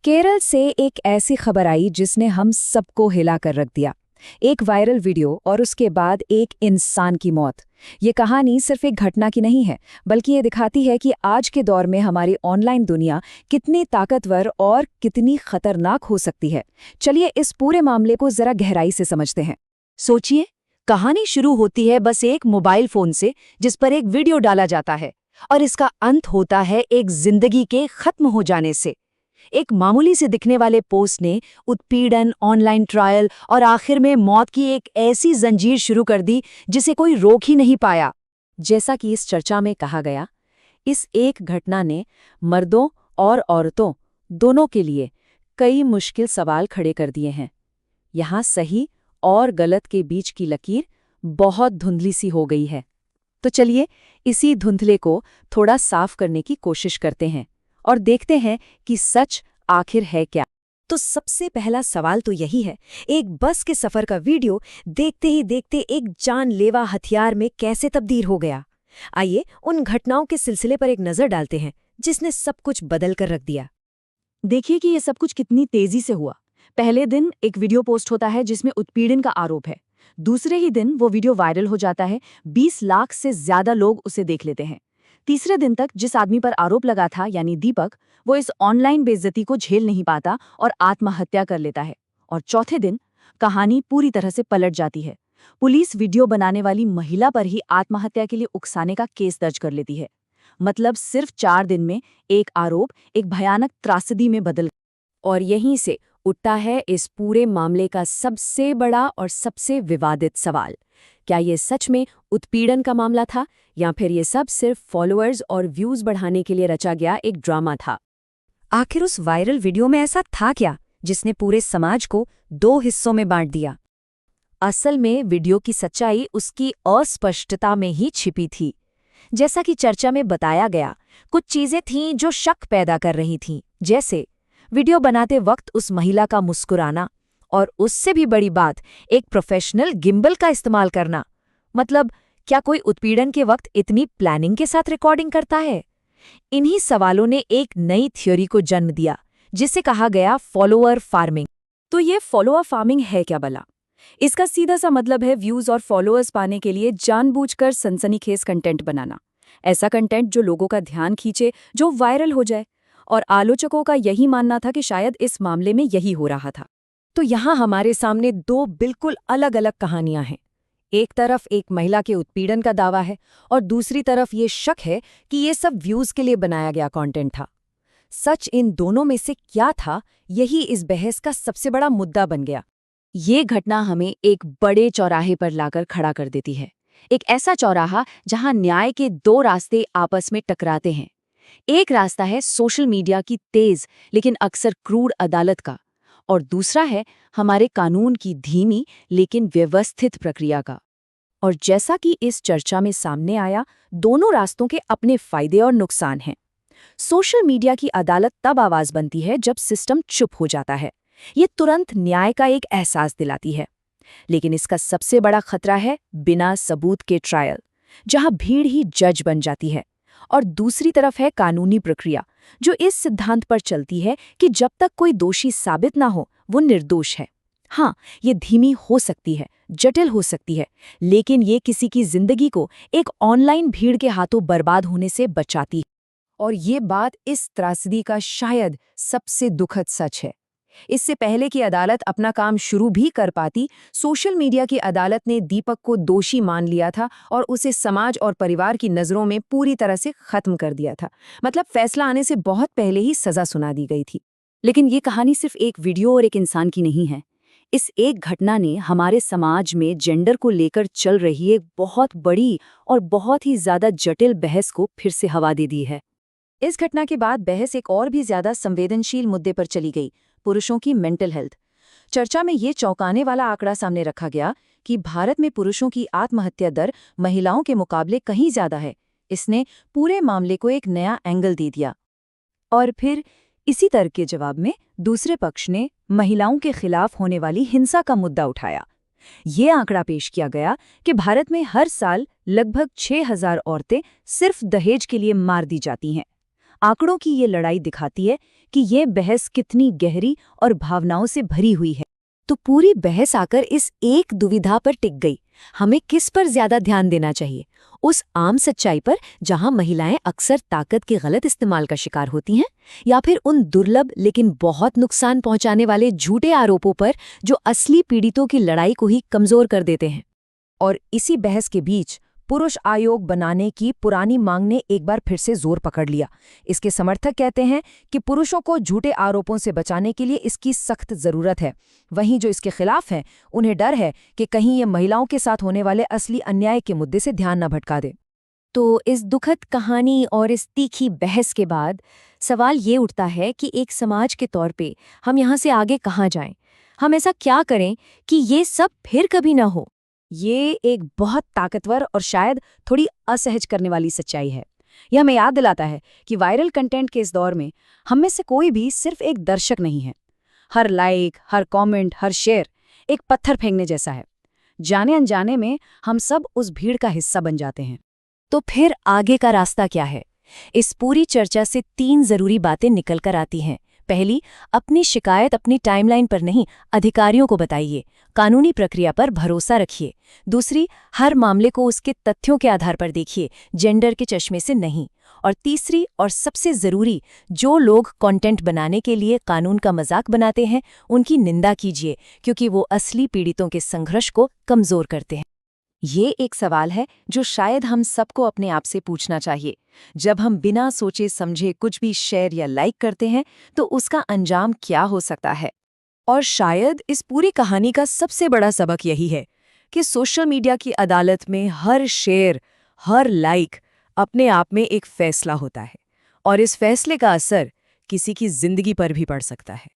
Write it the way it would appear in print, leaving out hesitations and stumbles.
केरल से एक ऐसी खबर आई जिसने हम सबको हिला कर रख दिया। एक वायरल वीडियो और उसके बाद एक इंसान की मौत। ये कहानी सिर्फ एक घटना की नहीं है, बल्कि ये दिखाती है कि आज के दौर में हमारी ऑनलाइन दुनिया कितनी ताकतवर और कितनी खतरनाक हो सकती है। चलिए इस पूरे मामले को जरा गहराई से समझते हैं। सोचिए, कहानी शुरू होती है बस एक मोबाइल फोन से जिस पर एक वीडियो डाला जाता है, और इसका अंत होता है एक जिंदगी के खत्म हो जाने से। एक मामूली से दिखने वाले पोस्ट ने उत्पीड़न, ऑनलाइन ट्रायल और आखिर में मौत की एक ऐसी जंजीर शुरू कर दी जिसे कोई रोक ही नहीं पाया। जैसा कि इस चर्चा में कहा गया, इस एक घटना ने मर्दों और औरतों दोनों के लिए कई मुश्किल सवाल खड़े कर दिए हैं। यहाँ सही और गलत के बीच की लकीर बहुत धुंधली सी हो गई है। तो चलिए इसी धुंधले को थोड़ा साफ करने की कोशिश करते हैं और देखते हैं कि सच आखिर है क्या। तो सबसे पहला सवाल तो यही है, एक बस के सफर का वीडियो देखते ही देखते एक जानलेवा हथियार में कैसे तब्दील हो गया। आइए उन घटनाओं के सिलसिले पर एक नजर डालते हैं जिसने सब कुछ बदल कर रख दिया। देखिए कि ये सब कुछ कितनी तेजी से हुआ। पहले दिन एक वीडियो पोस्ट होता है जिसमें उत्पीड़न का आरोप है। दूसरे ही दिन वो वीडियो वायरल हो जाता है, 20 लाख से ज्यादा लोग उसे देख लेते हैं। तीसरे दिन तक जिस आदमी पर आरोप लगा था, यानी दीपक, वो इस ऑनलाइन बेइज्जती को झेल नहीं पाता और आत्महत्या कर लेता है। और चौथे दिन कहानी पूरी तरह से पलट जाती है। पुलिस वीडियो बनाने वाली महिला पर ही आत्महत्या के लिए उकसाने का केस दर्ज कर लेती है। मतलब सिर्फ 4 दिन में एक आरोप एक भयानक त्रासदी में बदल। और यहीं से उठता है इस पूरे मामले का सबसे बड़ा और सबसे विवादित सवाल। क्या ये सच में उत्पीड़न का मामला था, या फिर ये सब सिर्फ फॉलोअर्स और व्यूज बढ़ाने के लिए रचा गया एक ड्रामा था? आखिर उस वायरल वीडियो में ऐसा था क्या जिसने पूरे समाज को 2 हिस्सों में बांट दिया? असल में वीडियो की सच्चाई उसकी अस्पष्टता में ही छिपी थी। जैसा कि चर्चा में बताया गया, कुछ चीजें थीं जो शक पैदा कर रही थीं, जैसे वीडियो बनाते वक्त उस महिला का मुस्कुराना, और उससे भी बड़ी बात, एक प्रोफेशनल गिम्बल का इस्तेमाल करना। मतलब क्या कोई उत्पीड़न के वक्त इतनी प्लानिंग के साथ रिकॉर्डिंग करता है? इन्हीं सवालों ने एक नई थ्योरी को जन्म दिया जिसे कहा गया फॉलोअर फार्मिंग। तो ये फॉलोअर फार्मिंग है क्या भला? इसका सीधा सा मतलब है व्यूज और फॉलोअर्स पाने के लिए जानबूझकर सनसनीखेज कंटेंट बनाना। ऐसा कंटेंट जो लोगों का ध्यान खींचे, जो वायरल हो जाए। और आलोचकों का यही मानना था कि शायद इस मामले में यही हो रहा था। तो यहाँ हमारे सामने 2 बिल्कुल अलग अलग कहानियां हैं। एक तरफ एक महिला के उत्पीड़न का दावा है और दूसरी तरफ ये शक है कि ये सब व्यूज के लिए बनाया गया कंटेंट था। सच इन दोनों में से क्या था, यही इस बहस का सबसे बड़ा मुद्दा बन गया। ये घटना हमें एक बड़े चौराहे पर लाकर खड़ा कर देती है। एक ऐसा चौराहा जहां न्याय के 2 रास्ते आपस में टकराते हैं। एक रास्ता है सोशल मीडिया की तेज लेकिन अक्सर क्रूर अदालत का, और दूसरा है हमारे कानून की धीमी लेकिन व्यवस्थित प्रक्रिया का। और जैसा कि इस चर्चा में सामने आया, दोनों रास्तों के अपने फायदे और नुकसान हैं। सोशल मीडिया की अदालत तब आवाज बनती है जब सिस्टम चुप हो जाता है। ये तुरंत न्याय का एक एहसास दिलाती है। लेकिन इसका सबसे बड़ा खतरा है बिना सबूत के ट्रायल, जहां भीड़ ही जज बन जाती है। और दूसरी तरफ है कानूनी प्रक्रिया, जो इस सिद्धांत पर चलती है कि जब तक कोई दोषी साबित ना हो, वो निर्दोष है। हाँ, ये धीमी हो सकती है, जटिल हो सकती है, लेकिन ये किसी की जिंदगी को एक ऑनलाइन भीड़ के हाथों बर्बाद होने से बचाती है। और ये बात इस त्रासदी का शायद सबसे दुखद सच है। इससे पहले कि अदालत अपना काम शुरू भी कर पाती, सोशल मीडिया की अदालत ने दीपक को दोषी मान लिया था और उसे समाज और परिवार की नज़रों में पूरी तरह से खत्म कर दिया था। मतलब फैसला आने से बहुत पहले ही सजा सुना दी गई थी। लेकिन ये कहानी सिर्फ एक वीडियो और एक इंसान की नहीं है। इस एक घटना ने हमारे समाज में जेंडर को लेकर चल रही एक बहुत बड़ी और बहुत ही ज्यादा जटिल बहस को फिर से हवा दे दी है। इस घटना के बाद बहस एक और भी ज्यादा संवेदनशील मुद्दे पर चली गई, पुरुषों की मेंटल हेल्थ। चर्चा में ये चौंकाने वाला आंकड़ा सामने रखा गया कि भारत में पुरुषों की आत्महत्या दर महिलाओं के मुकाबले कहीं ज्यादा है। इसने पूरे मामले को एक नया एंगल दे दिया। और फिर इसी तर्क के जवाब में दूसरे पक्ष ने महिलाओं के खिलाफ होने वाली हिंसा का मुद्दा उठाया। ये आंकड़ा पेश किया गया कि भारत में हर साल लगभग 6000 औरतें सिर्फ दहेज के लिए मार दी जाती हैं। आंकड़ों की ये लड़ाई दिखाती है कि ये बहस कितनी गहरी और भावनाओं से भरी हुई है। तो पूरी बहस आकर इस एक दुविधा पर टिक गई, हमें किस पर ज्यादा ध्यान देना चाहिए, उस आम सच्चाई पर जहां महिलाएं अक्सर ताकत के गलत इस्तेमाल का शिकार होती हैं, या फिर उन दुर्लभ लेकिन बहुत नुकसान पहुंचाने वाले झूठे आरोपों पर जो असली पीड़ितों की लड़ाई को ही कमजोर कर देते हैं। और इसी बहस के बीच पुरुष आयोग बनाने की पुरानी मांग ने एक बार फिर से जोर पकड़ लिया। इसके समर्थक कहते हैं कि पुरुषों को झूठे आरोपों से बचाने के लिए इसकी सख्त जरूरत है। वहीं जो इसके खिलाफ हैं, उन्हें डर है कि कहीं ये महिलाओं के साथ होने वाले असली अन्याय के मुद्दे से ध्यान न भटका दे। तो इस दुखद कहानी और इस तीखी बहस के बाद सवाल ये उठता है कि एक समाज के तौर पे हम यहाँ से आगे कहाँ जाएं? हम ऐसा क्या करें कि ये सब फिर कभी ना हो? ये एक बहुत ताकतवर और शायद थोड़ी असहज करने वाली सच्चाई है। यह हमें याद दिलाता है कि वायरल कंटेंट के इस दौर में हम में से कोई भी सिर्फ एक दर्शक नहीं है। हर लाइक, हर कमेंट, हर शेयर एक पत्थर फेंकने जैसा है। जाने अनजाने में हम सब उस भीड़ का हिस्सा बन जाते हैं। तो फिर आगे का रास्ता क्या है? इस पूरी चर्चा से 3 जरूरी बातें निकल कर आती हैं। पहली, अपनी शिकायत अपनी टाइमलाइन पर नहीं, अधिकारियों को बताइए। कानूनी प्रक्रिया पर भरोसा रखिए। दूसरी, हर मामले को उसके तथ्यों के आधार पर देखिए, जेंडर के चश्मे से नहीं। और तीसरी और सबसे जरूरी, जो लोग कंटेंट बनाने के लिए कानून का मजाक बनाते हैं, उनकी निंदा कीजिए, क्योंकि वो असली पीड़ितों के संघर्ष को कमजोर करते हैं। ये एक सवाल है जो शायद हम सबको अपने आप से पूछना चाहिए। जब हम बिना सोचे समझे कुछ भी शेयर या लाइक करते हैं, तो उसका अंजाम क्या हो सकता है? और शायद इस पूरी कहानी का सबसे बड़ा सबक यही है कि सोशल मीडिया की अदालत में हर शेयर, हर लाइक अपने आप में एक फैसला होता है, और इस फैसले का असर किसी की जिंदगी पर भी पड़ सकता है।